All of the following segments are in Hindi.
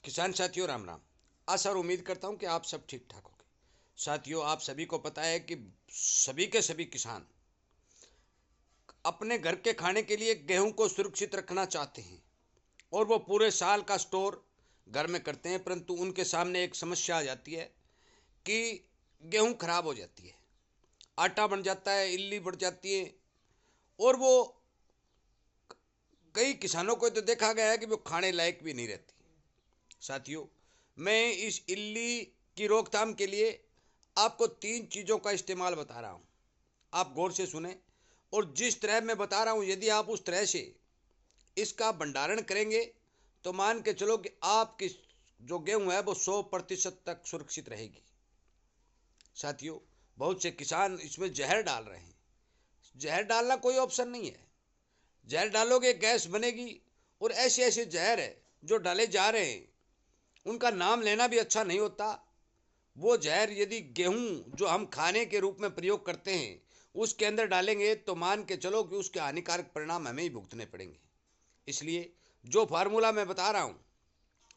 किसान साथियों राम राम। आशा और उम्मीद करता हूं कि आप सब ठीक ठाक होंगे। साथियों, आप सभी को पता है कि सभी के सभी किसान अपने घर के खाने के लिए गेहूं को सुरक्षित रखना चाहते हैं और वो पूरे साल का स्टोर घर में करते हैं, परंतु उनके सामने एक समस्या आ जाती है कि गेहूं खराब हो जाती है, आटा बन जाता है, इल्ली बढ़ जाती है और वो कई किसानों को तो देखा गया है कि वो खाने लायक भी नहीं रहती। साथियों, मैं इस इल्ली की रोकथाम के लिए आपको 3 चीज़ों का इस्तेमाल बता रहा हूँ। आप गौर से सुने और जिस तरह मैं बता रहा हूँ यदि आप उस तरह से इसका भंडारण करेंगे तो मान के चलो कि आपकी जो गेहूँ है वो 100% तक सुरक्षित रहेगी। साथियों, बहुत से किसान इसमें जहर डाल रहे हैं। जहर डालना कोई ऑप्शन नहीं है। जहर डालोगे गैस बनेगी और ऐसे ऐसे जहर है जो डाले जा रहे हैं, उनका नाम लेना भी अच्छा नहीं होता। वो जहर यदि गेहूं जो हम खाने के रूप में प्रयोग करते हैं उसके अंदर डालेंगे तो मान के चलो कि उसके हानिकारक परिणाम हमें ही भुगतने पड़ेंगे। इसलिए जो फार्मूला मैं बता रहा हूं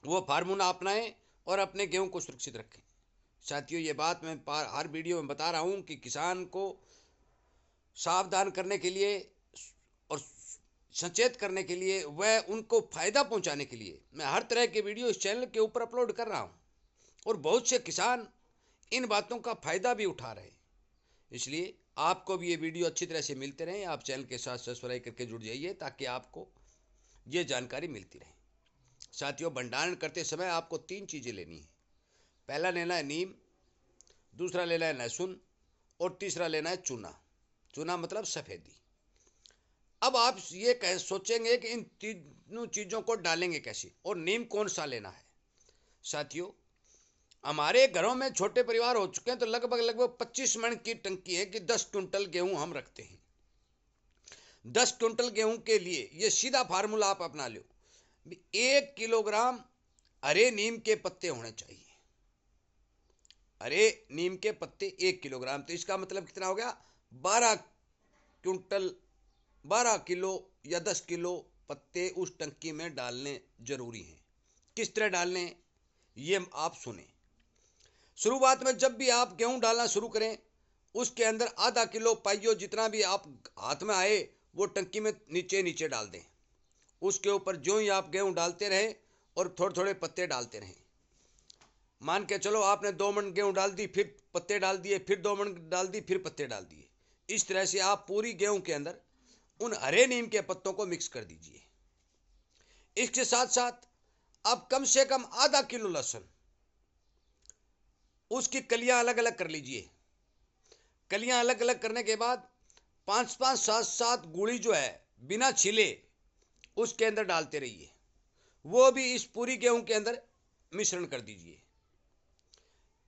वो फार्मूला अपनाएं और अपने गेहूं को सुरक्षित रखें। साथियों, ये बात मैं हर वीडियो में बता रहा हूं कि किसान को सावधान करने के लिए और सचेत करने के लिए, वह उनको फायदा पहुंचाने के लिए मैं हर तरह के वीडियो इस चैनल के ऊपर अपलोड कर रहा हूं और बहुत से किसान इन बातों का फायदा भी उठा रहे हैं। इसलिए आपको भी ये वीडियो अच्छी तरह से मिलते रहें। आप चैनल के साथ सब्सक्राइब करके जुड़ जाइए ताकि आपको ये जानकारी मिलती रहे। साथियों, भंडारण करते समय आपको 3 चीज़ें लेनी है। पहला लेना है नीम, दूसरा लेना है लहसुन और तीसरा लेना है चूना। चूना मतलब सफ़ेदी। अब आप ये कह सोचेंगे कि इन तीनों चीज़ों को डालेंगे कैसे और नीम कौन सा लेना है। साथियों, हमारे घरों में छोटे परिवार हो चुके हैं तो लगभग लगभग 25 मन की टंकी है कि 10 क्विंटल गेहूं हम रखते हैं। 10 क्विंटल गेहूं के लिए ये सीधा फार्मूला आप अपना लो। 1 किलोग्राम हरे नीम के पत्ते होने चाहिए। हरे नीम के पत्ते 1 किलोग्राम, तो इसका मतलब कितना हो गया? 12 क्विंटल, 12 किलो या 10 किलो पत्ते उस टंकी में डालने जरूरी हैं। किस तरह डालने ये आप सुने। शुरुआत में जब भी आप गेहूं डालना शुरू करें उसके अंदर आधा किलो पाइयो जितना भी आप हाथ में आए वो टंकी में नीचे नीचे डाल दें। उसके ऊपर जो ही आप गेहूं डालते रहें और थोड़े थोड़े पत्ते डालते रहें। मान के चलो आपने 2 मन गेहूं डाल दी, फिर पत्ते डाल दिए, फिर 2 मन डाल दी, फिर पत्ते डाल दिए। इस तरह से आप पूरी गेहूं के अंदर उन हरे नीम के पत्तों को मिक्स कर दीजिए। इसके साथ साथ आप कम से कम आधा किलो लहसुन, उसकी कलियां अलग अलग कर लीजिए। कलियां अलग अलग करने के बाद 5-5, 7-7 गुड़ी जो है बिना छिले उसके अंदर डालते रहिए। वो भी इस पूरी गेहूं के अंदर मिश्रण कर दीजिए।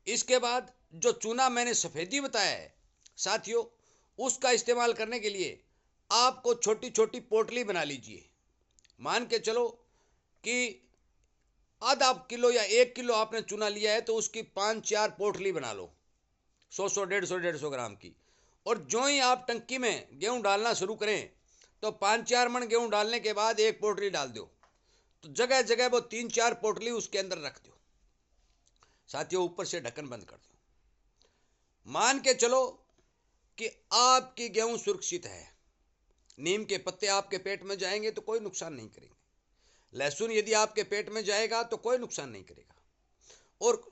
इसके बाद जो चूना मैंने सफ़ेदी बताया है साथियों, उसका इस्तेमाल करने के लिए आपको छोटी छोटी पोटली बना लीजिए। मान के चलो कि आधा किलो या 1 किलो आपने चूना लिया है तो उसकी 5-4 पोटली बना लो, 100-100, 150-150 ग्राम की। और जो ही आप टंकी में गेहूं डालना शुरू करें तो 5-4 मन गेहूं डालने के बाद एक पोटली डाल दो, तो जगह जगह वो 3-4 पोटली उसके अंदर रख दो। साथियों, ऊपर से ढक्कन बंद कर दो। मान के चलो कि आपकी गेहूं सुरक्षित है। नीम के पत्ते आपके पेट में जाएंगे तो कोई नुकसान नहीं करेंगे। लहसुन यदि आपके पेट में जाएगा तो कोई नुकसान नहीं करेगा। और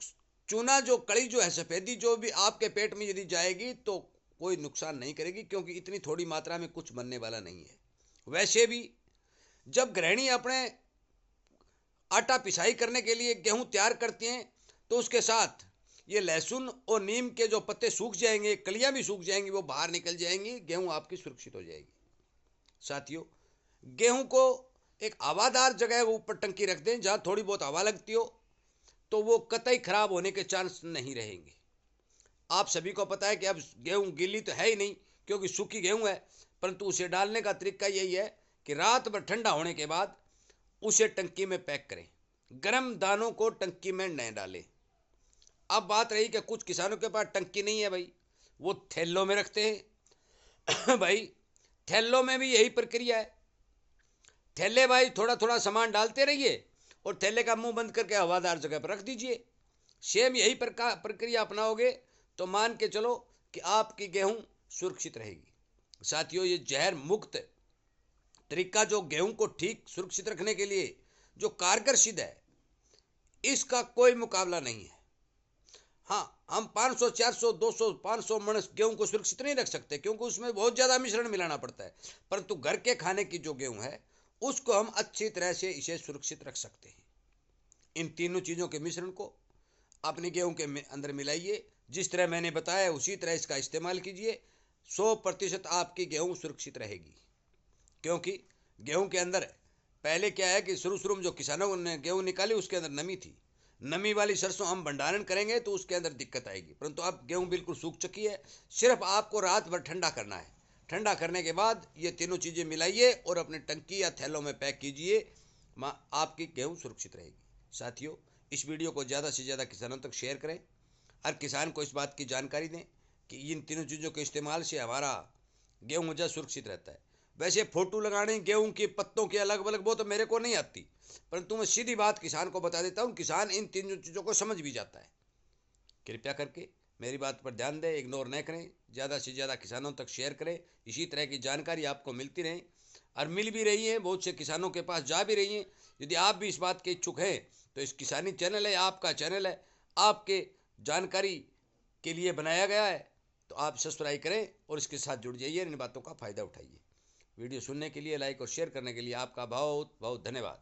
चूना जो कड़ी जो है सफ़ेदी जो भी आपके पेट में यदि जाएगी तो कोई नुकसान नहीं करेगी, क्योंकि इतनी थोड़ी मात्रा में कुछ बनने वाला नहीं है। वैसे भी जब गृहिणी अपने आटा पिसाई करने के लिए गेहूं तैयार करती हैं तो उसके साथ ये लहसुन और नीम के जो पत्ते सूख जाएंगे, कलियां भी सूख जाएंगी, वो बाहर निकल जाएंगी, गेहूं आपकी सुरक्षित हो जाएगी। साथियों, गेहूं को एक हवादार जगह ऊपर टंकी रख दें जहां थोड़ी बहुत हवा लगती हो, तो वो कतई खराब होने के चांस नहीं रहेंगे। आप सभी को पता है कि अब गेहूं गीली तो है ही नहीं क्योंकि सूखी गेहूं है, परंतु उसे डालने का तरीका यही है कि रात भर ठंडा होने के बाद उसे टंकी में पैक करें। गर्म दानों को टंकी में न डालें। अब बात रही कि कुछ किसानों के पास टंकी नहीं है भाई, वो थैलों में रखते हैं। भाई, थैलों में भी यही प्रक्रिया है। थैले भाई थोड़ा थोड़ा सामान डालते रहिए और थैले का मुंह बंद करके हवादार जगह पर रख दीजिए। सेम यही प्रक्रिया अपनाओगे तो मान के चलो कि आपकी गेहूं सुरक्षित रहेगी। साथियों, ये जहर मुक्त तरीका जो गेहूं को ठीक सुरक्षित रखने के लिए जो कारगर सिद्ध है, इसका कोई मुकाबला नहीं है। हाँ, हम 500, 400, 200, 500 मन गेहूं को सुरक्षित नहीं रख सकते क्योंकि उसमें बहुत ज़्यादा मिश्रण मिलाना पड़ता है, परंतु घर के खाने की जो गेहूं है उसको हम अच्छी तरह से इसे सुरक्षित रख सकते हैं। इन तीनों चीज़ों के मिश्रण को अपने गेहूं के अंदर मिलाइए, जिस तरह मैंने बताया उसी तरह इसका इस्तेमाल कीजिए। 100% आपकी गेहूं सुरक्षित रहेगी। क्योंकि गेहूं के अंदर पहले क्या है कि शुरू में जो किसानों ने गेहूं निकाली उसके अंदर नमी थी। नमी वाली सरसों हम भंडारण करेंगे तो उसके अंदर दिक्कत आएगी, परंतु अब गेहूं बिल्कुल सूख चुकी है। सिर्फ आपको रात भर ठंडा करना है। ठंडा करने के बाद ये तीनों चीज़ें मिलाइए और अपने टंकी या थैलों में पैक कीजिए। आपकी गेहूं सुरक्षित रहेगी। साथियों, इस वीडियो को ज़्यादा से ज़्यादा किसानों तक शेयर करें। हर किसान को इस बात की जानकारी दें कि इन तीनों चीज़ों के इस्तेमाल से हमारा गेहूं ज़्यादा सुरक्षित रहता है। वैसे फोटो लगाने गेहूं के पत्तों की अलग अलग वो तो मेरे को नहीं आती, परंतु मैं सीधी बात किसान को बता देता हूं। किसान इन तीनों चीज़ों को समझ भी जाता है। कृपया करके मेरी बात पर ध्यान दें, इग्नोर न करें, ज़्यादा से ज़्यादा किसानों तक शेयर करें। इसी तरह की जानकारी आपको मिलती रहे और मिल भी रही है, बहुत से किसानों के पास जा भी रही हैं। यदि आप भी इस बात के इच्छुक हैं तो इस किसानी चैनल है, आपका चैनल है, आपके जानकारी के लिए बनाया गया है, तो आप सब्सक्राइब करें और इसके साथ जुड़ जाइए, इन बातों का फ़ायदा उठाइए। वीडियो सुनने के लिए, लाइक और शेयर करने के लिए आपका बहुत बहुत धन्यवाद।